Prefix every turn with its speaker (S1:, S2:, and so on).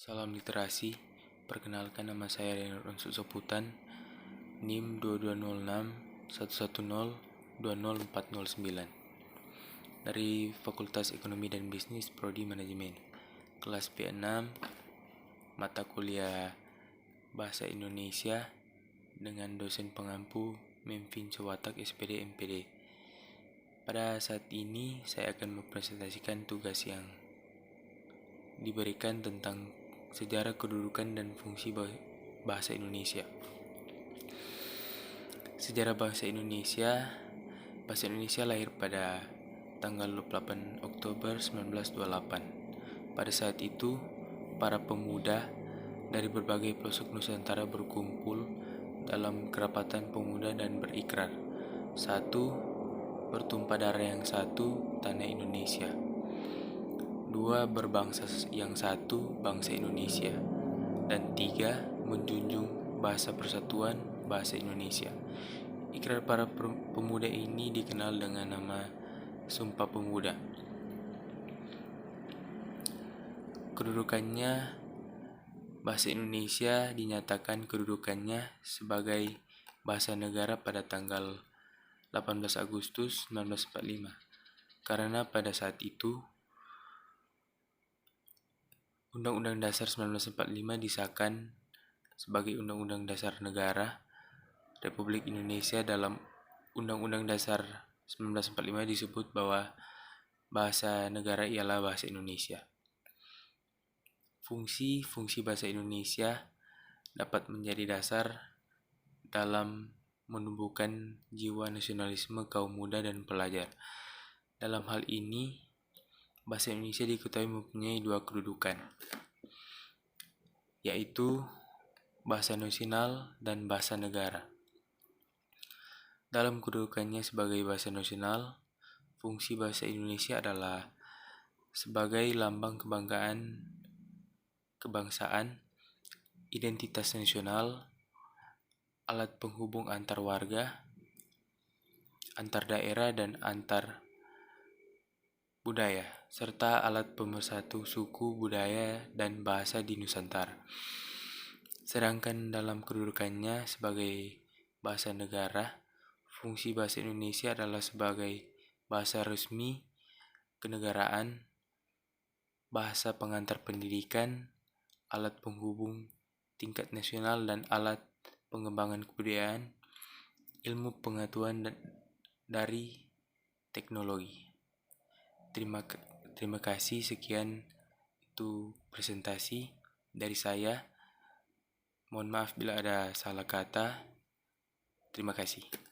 S1: Salam literasi, perkenalkan nama saya Renard Soputan, NIM 220611020409 dari Fakultas Ekonomi dan Bisnis Prodi Manajemen, kelas B6, mata kuliah Bahasa Indonesia dengan dosen pengampu Memvin Cewatak SPD MPD. Pada saat ini saya akan mempresentasikan tugas yang diberikan tentang sejarah kedudukan dan fungsi bahasa Indonesia. Sejarah bahasa Indonesia lahir pada tanggal 28 Oktober 1928. Pada saat itu, para pemuda dari berbagai pelosok Nusantara berkumpul dalam kerapatan pemuda dan berikrar, satu, bertumpah darah yang satu, tanah Indonesia. Dua, berbangsa yang satu, bangsa Indonesia. Dan tiga, menjunjung bahasa persatuan, bahasa Indonesia. Ikrar para pemuda ini dikenal dengan nama Sumpah Pemuda. Kedudukannya, bahasa Indonesia dinyatakan kedudukannya sebagai bahasa negara pada tanggal 18 Agustus 1945. Karena pada saat itu Undang-Undang Dasar 1945 disahkan sebagai Undang-Undang Dasar Negara Republik Indonesia. Dalam Undang-Undang Dasar 1945 disebut bahwa bahasa negara ialah bahasa Indonesia. Fungsi bahasa Indonesia dapat menjadi dasar dalam menumbuhkan jiwa nasionalisme kaum muda dan pelajar. Dalam hal ini, bahasa Indonesia diketahui mempunyai dua kedudukan, yaitu bahasa nasional dan bahasa negara. Dalam kedudukannya sebagai bahasa nasional, fungsi bahasa Indonesia adalah sebagai lambang kebanggaan, kebangsaan, identitas nasional, alat penghubung antar warga, antar daerah dan antar budaya, serta alat pemersatu suku, budaya, dan bahasa di Nusantara. Sedangkan dalam kedudukannya sebagai bahasa negara, fungsi bahasa Indonesia adalah sebagai bahasa resmi kenegaraan, bahasa pengantar pendidikan, alat penghubung tingkat nasional, dan alat pengembangan kebudayaan, ilmu pengetahuan dari teknologi. Terima kasih, sekian itu presentasi dari saya. Mohon maaf bila ada salah kata. Terima kasih.